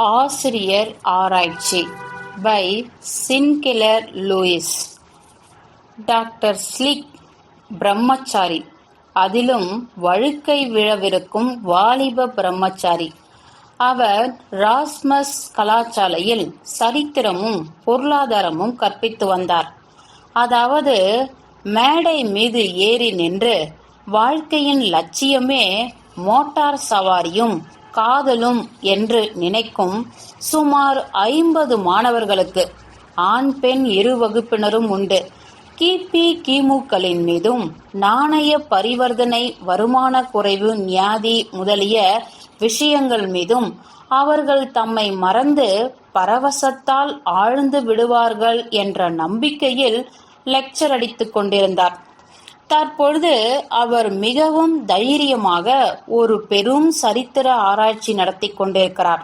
ஆசிரியர் ஆராய்ச்சி by சின்கிளர் Lewis. Doctor slick பிரம்மச்சாரி, அதிலும் வழுக்கை விழவிருக்கும் வாலிப பிரம்மச்சாரி. அவர் ராஸ்மஸ் கலாசாலையில் சரித்திரமும் பொருளாதாரமும் கற்பித்து வந்தார். அதாவது மேடை மீது ஏறி நின்று வாழ்க்கையின் லட்சியமே மோட்டார் சவாரியும் காதலும் என்று நினைக்கும் சுமார் 50 மாணவர்களுக்கு, ஆண் பெண் இரு வகுப்பினரும் உண்டு, கிபி கிமுக்களின் மீதும் நாணய பரிவர்த்தனை, வருமான குறைவு, நியாதி முதலிய விஷயங்கள் மீதும் அவர்கள் தம்மை மறந்து பரவசத்தால் ஆழ்ந்து விடுவார்கள் என்ற நம்பிக்கையில் லெக்சர் அடித்துக் கொண்டிருந்தார். தற்பொழுது அவர் மிகவும் தைரியமாக ஒரு பெரும் சரித்திர ஆராய்ச்சி நடத்தி கொண்டிருக்கிறார்.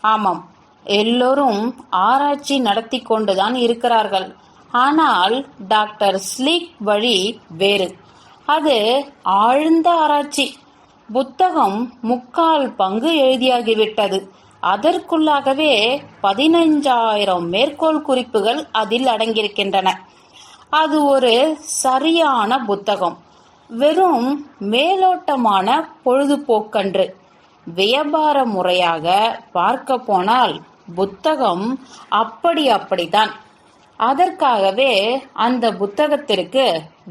ஆமாம், எல்லோரும் ஆராய்ச்சி நடத்தி கொண்டுதான் இருக்கிறார்கள். ஆனால் டாக்டர் ஸ்லிக் வழி வேறு. அது ஆழ்ந்த ஆராய்ச்சி. புத்தகம் 3/4 பங்கு எழுதியாகிவிட்டது. அதற்குள்ளாகவே 15,000 மேற்கோள் குறிப்புகள் அதில் அடங்கியிருக்கின்றன. அது ஒரு சரியான புத்தகம், வெறும் மேலோட்டமான பொழுதுபோக்கன்று. வியாபார முறையாக பார்க்க போனால் புத்தகம் அப்படித்தான். அதற்காகவே அந்த புத்தகத்திற்கு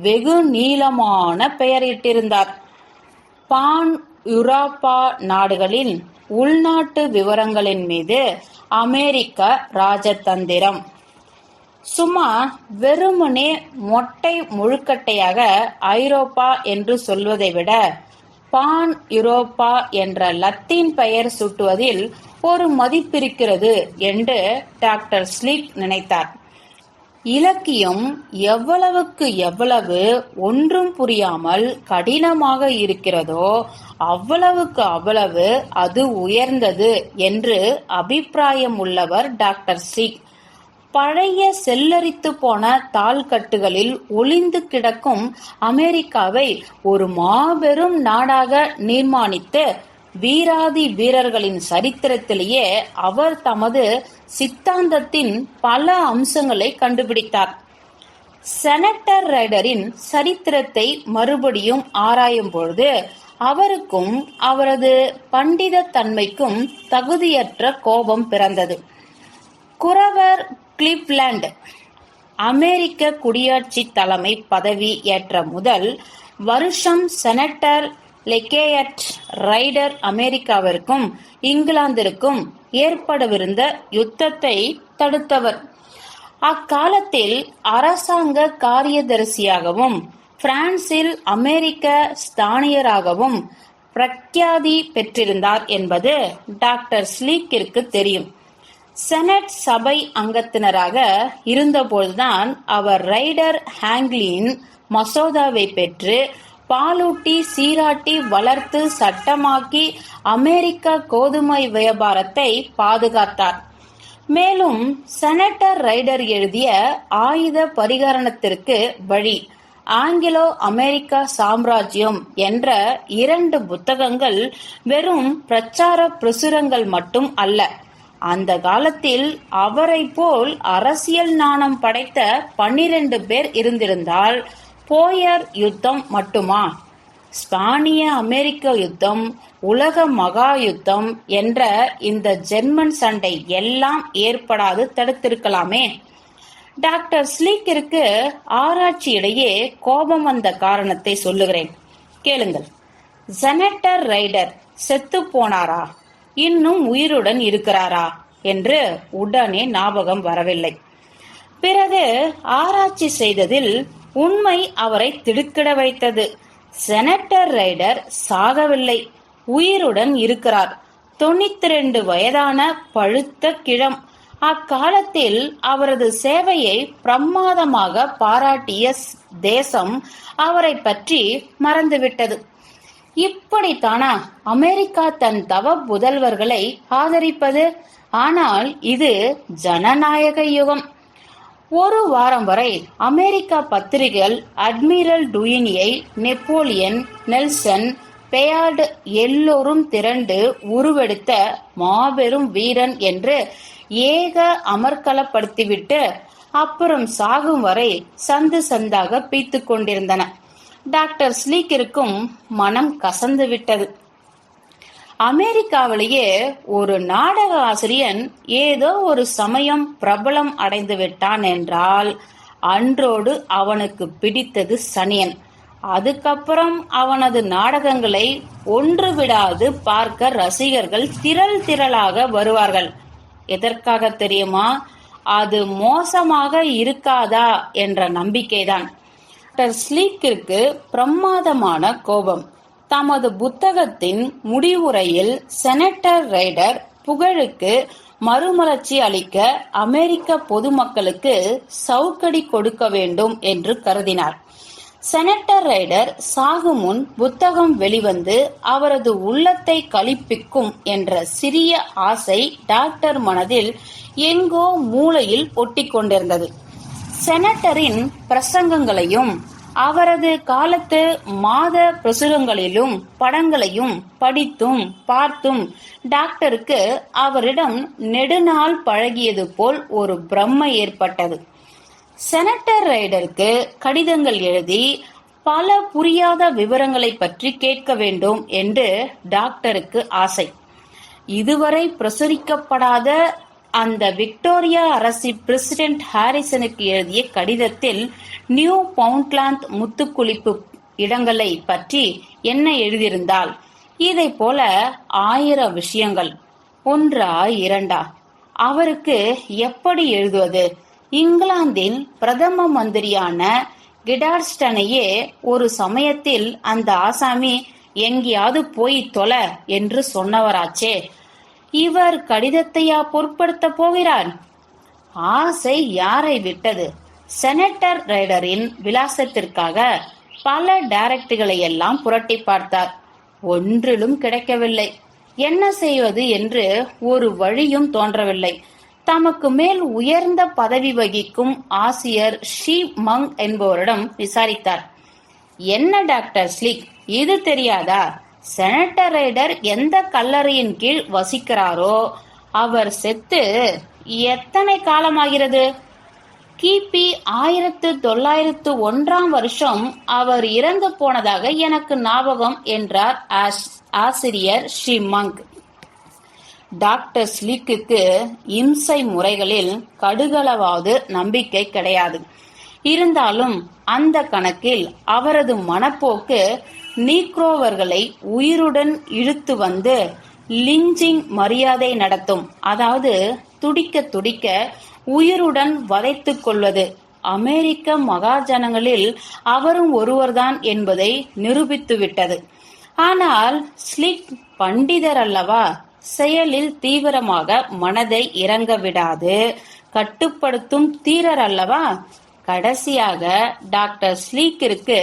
வெகு நீளமான பெயரிட்டிருந்தார். பான் யூரோப்பா நாடுகளின் உள்நாட்டு விவரங்களின் மீது அமெரிக்க ராஜதந்திரம். சும்மா வெறுமனே மொட்டை முழுக்கட்டையாக ஐரோப்பா என்று சொல்வதை விட பான் யூரோப்பா என்ற லத்தீன் பெயர் சூட்டுவதில் ஒரு மதிப்பிருக்கிறது என்று டாக்டர் ஸ்லிக் நினைத்தார். இலக்கியம் எவ்வளவுக்கு எவ்வளவு ஒன்றும் புரியாமல் கடினமாக இருக்கிறதோ அவ்வளவுக்கு அவ்வளவு அது உயர்ந்தது என்று அபிப்பிராயம் உள்ளவர் டாக்டர் ஸ்லிக். பழைய செல்லரித்து போன தாள்கட்டுகளில் ஒளிந்து கிடக்கும் அமெரிக்காவை ஒரு மாபெரும் நாடாக நிர்மாணித்து வீராதி வீரர்களின் சரித்திரத்திலேயே அவர் தமது சித்தாந்தத்தின் பல அம்சங்களை கண்டுபிடித்தார். செனட்டர் ரைடரின் சரித்திரத்தை மறுபடியும் ஆராயும் பொழுது அவருக்கும் அவரது பண்டித தன்மைக்கும் தகுதியற்ற கோபம் பிறந்தது. குரவர் கிளீவ்லாண்ட் அமெரிக்க குடியாட்சி தலைமை பதவி ஏற்ற முதல் வருஷம் செனட்டர் லெகேயட் ரைடர் அமெரிக்காவிற்கும் இங்கிலாந்திற்கும் ஏற்படவிருந்த யுத்தத்தை தடுத்தவர். அக்காலத்தில் அரசாங்க காரியதரிசியாகவும் பிரான்சில் அமெரிக்க ஸ்தானியராகவும் பிரக்யாதி பெற்றிருந்தார் என்பது டாக்டர் ஸ்லீக்கிற்கு தெரியும். செனட் சபை அங்கத்தினராக இருந்தபோதுதான் அவர் ரைடர் ஹேங்லியின் மசோதாவை பெற்று பாலூட்டி சீராட்டி வளர்த்து சட்டமாக்கி அமெரிக்க கோதுமை வியாபாரத்தை பாதுகாத்தார். மேலும் செனட்டர் ரைடர் எழுதிய ஆயுத பரிகரணத்திற்கு வழி, ஆங்கிலோ அமெரிக்கா சாம்ராஜ்யம் என்ற 2 புத்தகங்கள் வெறும் பிரச்சார பிரசுரங்கள் மட்டும் அல்ல. அந்த காலத்தில் அவரை போல் அரசியல் நாணம் படைத்த 12 பேர் இருந்திருந்தால் போயர் யுத்தம் மட்டுமா, ஸ்பானிய அமெரிக்க யுத்தம், உலக மகா யுத்தம் என்ற இந்த ஜெர்மன் சண்டை எல்லாம் ஏற்படாது தடுத்திருக்கலாமே. டாக்டர் ஸ்லீக்கிற்கு ஆராய்ச்சியிடையே கோபம் வந்த காரணத்தை சொல்லுகிறேன், கேளுங்கள். செனட்டர் ரைடர் செத்து போனாரா, இன்னும் உயிருடன் இருக்கிறாரா என்று உடனே ஞாபகம் வரவில்லை. பிறகு ஆராய்ச்சி செய்ததில் உண்மை அவரை திடுக்கிட வைத்தது. செனட்டர் ரைடர் சாகவில்லை, உயிருடன் இருக்கிறார். 92 வயதான பழுத்த கிழம். அக்காலத்தில் அவரது சேவையை பிரமாதமாக பாராட்டிய தேசம் அவரை பற்றி மறந்துவிட்டது. இப்படித்தானா அமெரிக்கா தன் தவ புதல்வர்களை ஆதரிப்பது? ஆனால் இது ஜனநாயக யுகம். ஒரு வாரம் வரை அமெரிக்கா பத்திரிகைகள் அட்மிரல் டுயினியை, நெப்போலியன், நெல்சன், பெயர்டு எல்லோரும் திரண்டு உருவெடுத்த மாபெரும் வீரன் என்று ஏக அமர்க்களப்படுத்திவிட்டு அப்புறம் சாகும் வரை சந்து சந்தாக பீத்து கொண்டிருந்தன. டாக்டர் ஸ்லீக்கிற்கும் மனம் கசந்து விட்டது. அமெரிக்காவிலேயே ஒரு நாடக ஆசிரியன் ஏதோ ஒரு சமயம் பிரபலம் அடைந்து விட்டான் என்றால் அன்றோடு அவனுக்கு பிடித்தது சனியன். அதுக்கப்புறம் அவனது நாடகங்களை ஒன்று விடாது பார்க்க ரசிகர்கள் திரள் திரளாக வருவார்கள். எதற்காக தெரியுமா? அது மோசமாக இருக்காதா என்ற நம்பிக்கைதான். டாக்டர் ஸ்லீக்கிற்கு பிரமாதமான கோபம். தமது புத்தகத்தின் முடிவுரையில் செனட்டர் ரைடர் புகழுக்கு மறுமலர்ச்சி அளிக்க அமெரிக்க பொதுமக்களுக்கு சவுக்கடி கொடுக்க வேண்டும் என்று கருதினார். செனட்டர் ரைடர் சாகும் முன் புத்தகம் வெளிவந்து அவரது உள்ளத்தை களிப்பிக்கும் என்ற சிறிய ஆசை டாக்டர் மனதில் எங்கோ மூலையில் ஒட்டிக் கொண்டிருந்தது. செனட்டரின் பிரசங்கங்களையும் அவரது காலத்து மாத பிரசுரங்களிலும் படங்களையும் படித்தும் பார்த்தும் டாக்டருக்கு அவரிடம் நெடுநாள் பழகியது போல் ஒரு பிரம்மை ஏற்பட்டது. செனட்டர் ரைடருக்கு கடிதங்கள் எழுதி பல புரியாத விவரங்களை பற்றி கேட்க வேண்டும் என்று டாக்டருக்கு ஆசை. இதுவரை பிரசுரிக்கப்படாத அந்த விக்டோரியா அரசி பிரசிடென்ட் ஹாரிசனுக்கு எழுதிய கடிதத்தில் நியூ பவுண்ட்லாந்து முத்துக்குளிப்பு இடங்களை பற்றி என்ன எழுதியிருந்தால், இதை போல 1000 விஷயங்கள். ஒன்றா இரண்டா? அவருக்கு எப்படி எழுதுவது? இங்கிலாந்தின் பிரதம மந்திரியான கிடார்ஸ்டனையே ஒரு சமயத்தில் அந்த ஆசாமி எங்கேயாவது போய் தொலை என்று சொன்னவராச்சே. இவர் கடிதத்தையா பொருட்படுத்த போகிறார்? ஆசை யாரை விட்டது? செனட்டர் ரைடரின் விலாசத்திற்காக பல டைரக்டரிகளை எல்லாம் புரட்டி பார்த்தார். ஒன்றிலும் கிடைக்கவில்லை. என்ன செய்வது என்று ஒரு வழியும் தோன்றவில்லை. தமக்கு மேல் உயர்ந்த பதவி வகிக்கும் ஆசிரியர் ஷி மங் என்பவரிடம் விசாரித்தார். என்ன டாக்டர் ஸ்லிக், இது தெரியாதா? செனட்டர் ரைடர் எந்த கல்லறையின் கீழ் வசிக்கிறாரோ அவர் செத்து எத்தனை காலமாகிறது? கிபி 1901 அவர் இறந்து போனதாக எனக்கு ஞாபகம் என்றார் ஆசிரியர் ஷி மங். டாக்டர் ஸ்லீக்குக்கு இம்சை முறைகளில் கடுகளவாவது நம்பிக்கை கிடையாது. இருந்தாலும் அந்த கணக்கில் அவரது மனப்போக்கு நீக்ரோவர்களை உயிருடன் இழுத்து வந்து லிஞ்சிங் மரியாதை நடத்தும், அதாவது துடிக்க துடிக்க உயிருடன் வதைத்துக் கொள்வது. அமெரிக்க மகாஜனங்களில் அவரும் ஒருவர்தான் என்பதை நிரூபித்துவிட்டது. ஆனால் ஸ்லிக் பண்டிதர் அல்லவா? செயலில் தீவிரமாக மனதை இறங்க விடாது கட்டுப்படுத்தும் தீரர் அல்லவா? கடைசியாக டாக்டர் ஸ்லீக்கிற்கு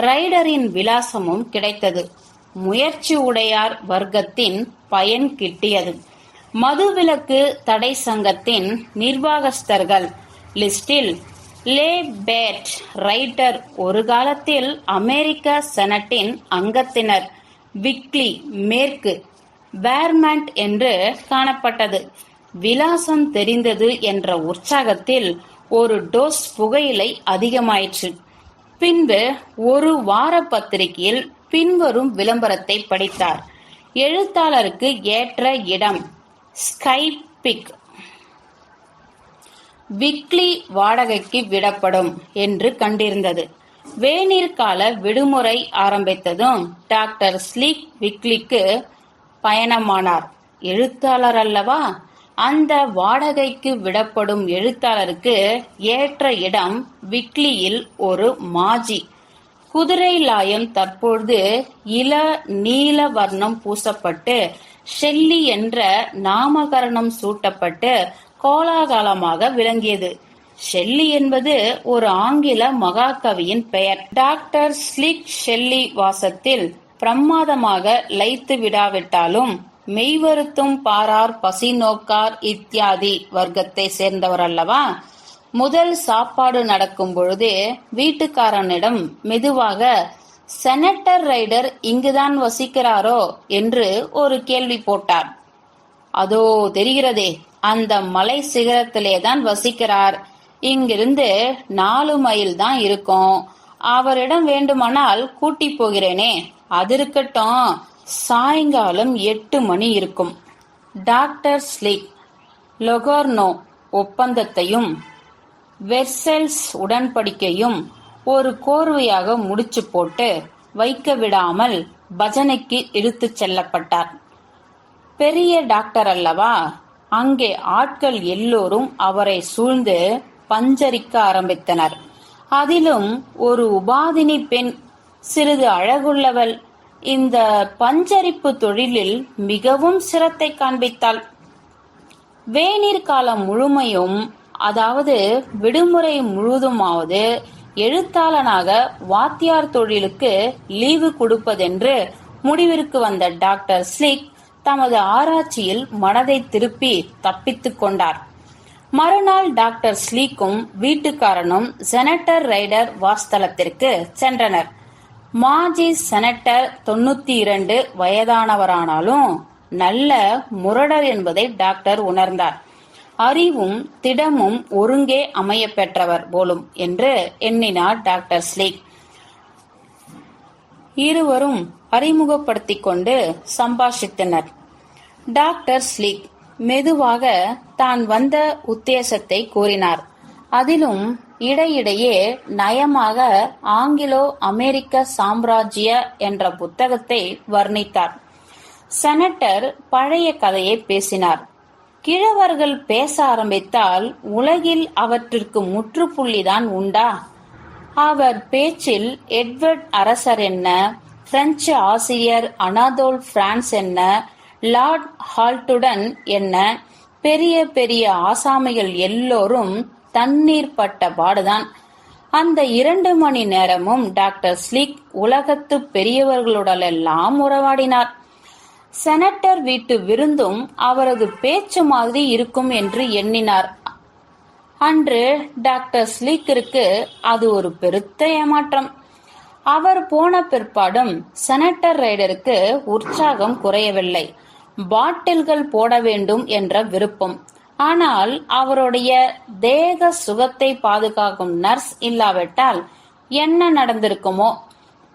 ரைடரின் விலாசமும் கிடைத்தது. முயற்சி உடையார் வர்க்கத்தின் பயன் கிட்டியது. மதுவிலக்கு தடை சங்கத்தின் நிர்வாகஸ்தர்கள் லிஸ்டில் லே பேட் ரைட்டர் ஒரு காலத்தில் அமெரிக்க செனட்டின் அங்கத்தினர் விக்லி மேற்கு பேர்மண்ட் என்று காணப்பட்டது. விலாசம் தெரிந்தது என்ற உற்சாகத்தில் ஒரு டோஸ் புகையிலை அதிகமாயிற்று. பின்பு ஒரு வார பத்திரிகையில் பின்வரும் விளம்பரத்தை படித்தார். எழுத்தாளருக்கு ஏற்ற இடம் ஸ்கைபிக், விக்லி வாடகைக்கு விடப்படும் என்று கண்டிருந்தது. வேநீர் கால விடுமுறை ஆரம்பித்ததும் டாக்டர் ஸ்லீக் விக்லிக்கு பயணமானார். எழுத்தாளர் அல்லவா? அந்த வாடகைக்கு விடப்படும் எழுத்தாளருக்கு ஏற்ற இடம் விக்லியில் ஒரு மாஜி. குதிரை லாயம் தற்பொழுது இள நீல வர்ணம் பூசப்பட்டு ஷெல்லி என்ற நாமகரணம் சூட்டப்பட்டு கோலாகலமாக விளங்கியது. ஷெல்லி என்பது ஒரு ஆங்கில மகாகவியின் பெயர். டாக்டர் ஸ்லிக் ஷெல்லி வாசத்தில் பிரமாதமாக லயித்து விடாவிட்டாலும் மெய்வருத்தும் பாரார் பசி நோக்கார் இத்தியாதி வர்க்கத்தை சேர்ந்தவர் அல்லவா? முதல் சாப்பாடு நடக்கும் பொழுது வீட்டுக்காரனிடம் மெதுவாக செனட்டர் ரைடர் இங்குதான் வசிக்கிறாரோ என்று ஒரு கேள்வி போட்டார். அதோ தெரிகிறதே, அந்த மலை சிகரத்திலேதான் வசிக்கிறார். இங்கிருந்து 4 மைல் தான் இருக்கும். அவரிடம் வேண்டுமானால் கூட்டி போகிறேனே. அது இருக்கட்டும், சாயங்காலம் 8 மணி இருக்கும். டாக்டர் ஸ்லிக் லொகார்னோ ஒப்பந்தத்தையும் வெர்சல்ஸ் உடன்படிக்கையும் ஒரு கோர்வையாக முடிச்சு போட்டு வைக்க விடாமல் பஜனைக்கு இழுத்துச் செல்லப்பட்டார். பெரிய டாக்டர் அல்லவா? அங்கே ஆட்கள் எல்லோரும் அவரை சூழ்ந்து பஞ்சரிக்க ஆரம்பித்தனர். அதிலும் ஒரு உபாதினி பெண், சிறிது அழகுள்ளவள், இந்த பஞ்சரிப்பு தொழிலில் மிகவும் சிரத்தை காண்பித்தாள். வேநீர் காலம் முழுமையும், அதாவது விடுமுறை முழுவதுமாவது எழுத்தாளனாக வாத்தியார் தொழிலுக்கு லீவு கொடுப்பதென்று முடிவிற்கு வந்த டாக்டர் ஸ்லிக் தமது ஆராய்ச்சியில் மனதை திருப்பி தப்பித்துக் கொண்டார். மறுநாள் டாக்டர் ஸ்லீக்கும் வீட்டுக்காரனும் செனட்டர் ரைடர் வாஸ்தலத்திற்கு சென்றனர். மாஜி செனட்டர் 92 வயதானவரானாலும் நல்ல முரடர் என்பதை டாக்டர் உணர்ந்தார். அறிவும் திடமும் ஒருங்கே அமைய பெற்றவர் போலும் என்று எண்ணினார் டாக்டர் ஸ்லீக். இருவரும் அறிமுகப்படுத்திக் கொண்டு சம்பாஷித்தனர். டாக்டர் ஸ்லீக் மெதுவாக தான் வந்த உத்தேசத்தை கூறினார். அதிலும் இடையிடையே நயமாக ஆங்கிலோ அமெரிக்க சாம்ராஜ்ய என்ற புத்தகத்தை வர்ணித்தார். செனட்டர் பழைய கதையை பேசினார். கிழவர்கள் பேச ஆரம்பித்தால் உலகில் அவற்றிற்கு முற்றுப்புள்ளிதான் உண்டா? அவர் பேச்சில் எட்வர்ட் அரசர் என்ன, பிரெஞ்சு ஆசிரியர் அனாதோல் பிரான்ஸ் என்ன, லார்ட் ஹால்டுடன் என்ன, பெரிய பெரிய ஆசாமிகள் எல்லோரும் தண்ணீர் பட்ட பாடுதான். அந்த 2 மணி நேரமும் டாக்டர் ஸ்லிக் உலகத்து பெரியவர்களுடனெல்லாம் உறவாடினார். செனட்டர் வீட்டு விருந்தும் அவரது பேச்சு மாதிரி இருக்கும் என்று எண்ணினார். அன்று டாக்டர் ஸ்லீக்கிற்கு அது ஒரு பெருத்த ஏமாற்றம். அவர் போன பிற்பாடும் செனட்டர் ரைடருக்கு உற்சாகம் குறையவில்லை. பாட்டில்கள் போட வேண்டும் என்ற விருப்பம். ஆனால் அவருடைய தேக சுகத்தை பாதுகாக்கும் நர்ஸ் இல்லாவிட்டால் என்ன நடந்திருக்குமோ?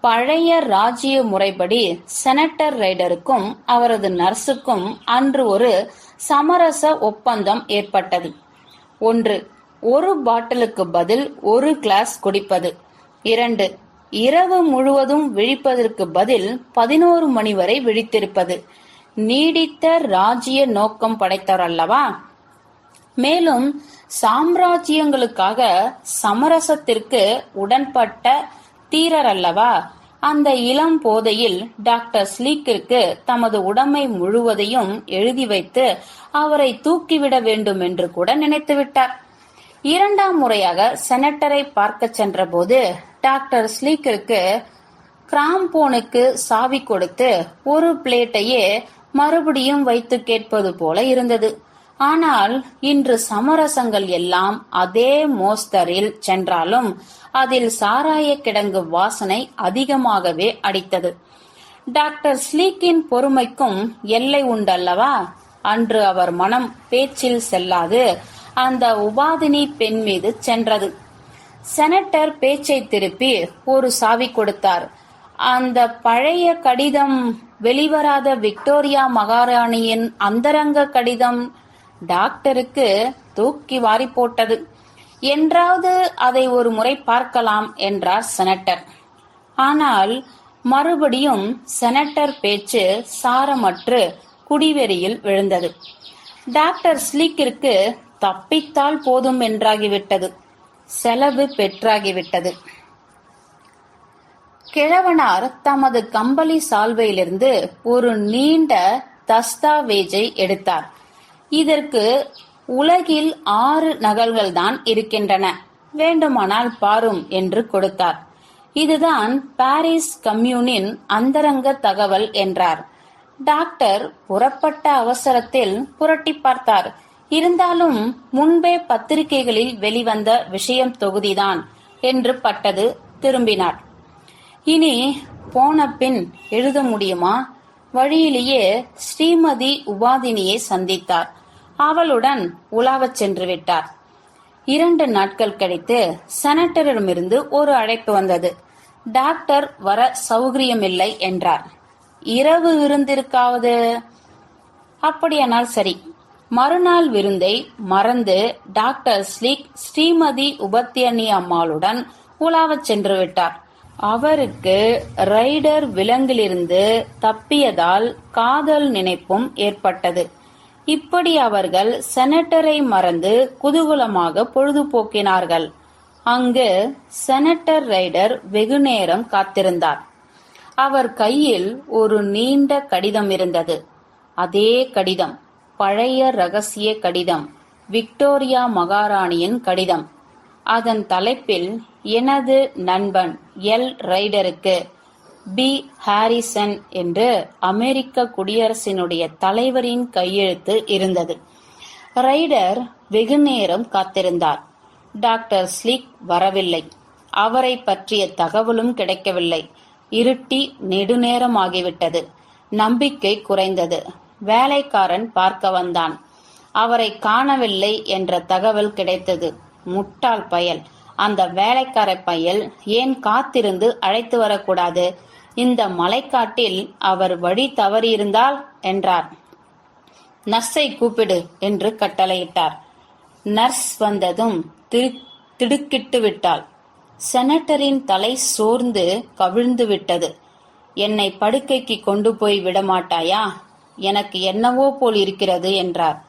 பழைய ராஜ்ய முறைப்படி செனட்டர் ரைடருக்கும் அவரது நர்ஸுக்கும் அன்று ஒரு சமரச ஒப்பந்தம் ஏற்பட்டது. 1. ஒரு பாட்டிலுக்கு பதில் 1 கிளாஸ் குடிப்பது. 2. இரவு முழுவதும் விழிப்பதற்கு பதில் 11 மணி வரை விழித்திருப்பது. நீடித்த ராஜ்ய நோக்கம் படைத்தவர் அல்லவா? மேலும் சாம்ராஜ்யங்களுக்காக சமரசத்திற்கு உடன்பட்ட தீரர் அல்லவா? அந்த இளம் போதையில் டாக்டர் ஸ்லீக்கிற்கு தமது உடைமை முழுவதையும் எழுதி வைத்து அவரை தூக்கிவிட வேண்டும் என்று கூட நினைத்துவிட்டார். 2ஆம் முறையாக செனட்டரை பார்க்க சென்ற போது டாக்டர் ஸ்லீக்கிற்கு கிராம்போனுக்கு சாவி கொடுத்து ஒரு பிளேட்டையே மறுபடியும் வைத்து கேட்பது போல இருந்தது. ஆனால் இன்று சமரசங்கள் எல்லாம் அதே மோஸ்தரில் சென்றாலும் அதில் சாராய கிடங்கு வாசனை அதிகமாகவே அடித்தது. டாக்டர் ஸ்லீக்கின் பொறுமைக்கும் எல்லை உண்டல்லவா? அன்று அவர் மனம் பேச்சில் செல்லாது அந்த உபாதினி பெண் மீது சென்றது. செனட்டர் பேச்சை திருப்பி ஒரு சாவி கொடுத்தார். அந்த பழைய கடிதம், வெளிவராத விக்டோரியா மகாராணியின் அந்தரங்க கடிதம் டாக்டருக்கு தூக்கி வாரி போட்டது. என்றாவது அதை ஒரு முறை பார்க்கலாம் என்றார் செனட்டர். ஆனால் மறுபடியும் செனட்டர் பேச்சு சாரமற்று குடிவெறியில் விழுந்தது. டாக்டர் ஸ்லீக்கிற்கு தப்பித்தால் போதும் என்றாகிவிட்டது. செலவு பெற்றாகிவிட்டது. கிழவனார் தமது கம்பளி சால்வையிலிருந்து ஒரு நீண்ட தஸ்தாவேஜை எடுத்தார். இதற்கு உலகில் 6 நகல்கள் தான் இருக்கின்றன, வேண்டுமானால் பாரும் என்று கொடுத்தார். இதுதான் பாரிஸ் கம்யூனின் அந்தரங்க தகவல் என்றார். டாக்டர் புறப்பட்ட அவசரத்தில் புரட்டி பார்த்தார். இருந்தாலும் முன்பே பத்திரிகைகளில் வெளிவந்த விஷயம் தொகுதிதான் என்று பட்டது. திரும்பினார். இனி போன பின் எழுத முடியுமா? வழியிலேயே ஸ்ரீமதி உபாதினியை சந்தித்தார். அவளுடன் உலாவச் சென்று விட்டார். 2 நாட்கள் கழித்து செனட்டரிடமிருந்து ஒரு அழைப்பு வந்தது. டாக்டர் வர சௌகரியமில்லை என்றார். இரவு விருந்திற்காவது? அப்படியானால் சரி. மறுநாள் விருந்தை மறந்து டாக்டர் ஸ்லிக் ஸ்ரீமதி உபத்தியனி அம்மாளுடன் உலாவச் சென்று விட்டார். அவருக்கு ரைடர் விலங்கிலிருந்து தப்பியதால் காதல் நினைப்பும் ஏற்பட்டது. இப்படி அவர்கள் செனட்டரை மறந்து குதூகலமாக பொழுதுபோக்கினார்கள். அங்கு செனட்டர் ரைடர் வெகுநேரம் காத்திருந்தார். அவர் கையில் ஒரு நீண்ட கடிதம் இருந்தது. அதே கடிதம், பழைய ரகசிய கடிதம், விக்டோரியா மகாராணியின் கடிதம். அதன் தலைப்பில் எனது நண்பன் எல் ரைடருக்கு பி ஹாரிசன் என்று அமெரிக்க குடியரசினுடைய தலைவரின் கையெழுத்து இருந்தது. ரைடர் வெகுநேரம் காத்திருந்தார். டாக்டர் ஸ்லிக் வரவில்லை. அவரை பற்றிய தகவலும் கிடைக்கவில்லை. இருட்டி நெடுநேரமாகிவிட்டது. நம்பிக்கை குறைந்தது. வேலைக்காரன் பார்க்க வந்தான். அவரை காணவில்லை என்ற தகவல் கிடைத்தது. முட்டாள் பயல்! அந்த வேலைக்கார பயல் ஏன் காத்திருந்து அழைத்து வரக்கூடாது? இந்த மலைக்காட்டில் அவர் வழி தவறியிருந்தால் என்றார். நர்ஸை கூப்பிடு என்று கட்டளையிட்டார். நர்ஸ் வந்ததும் திடுக்கிட்டு விட்டாள். செனட்டரின் தலை சோர்ந்து கவிழ்ந்து விட்டது. என்னை படுக்கைக்கு கொண்டு போய் விடமாட்டாயா? எனக்கு என்னவோ போல் இருக்கிறது என்றார்.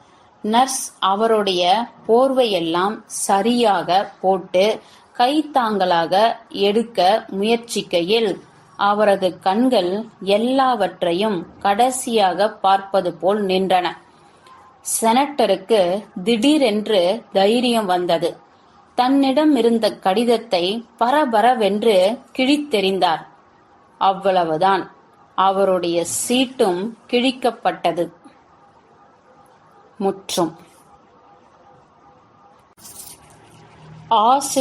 நர்ஸ் அவருடைய போர்வையெல்லாம் சரியாக போட்டு கைத்தாங்கலாக எடுக்க முயற்சிக்கையில் அவரது கண்கள் எல்லாவற்றையும் கடைசியாக பார்ப்பது போல் நின்றன. செனட்டருக்கு திடீரென்று தைரியம் வந்தது. தன்னிடம் இருந்த கடிதத்தை பரபரவென்று கிழித்தெறிந்தார். அவ்வளவுதான். அவருடைய சீட்டும் கிழிக்கப்பட்டது. முற்றும். ஆசிரியர்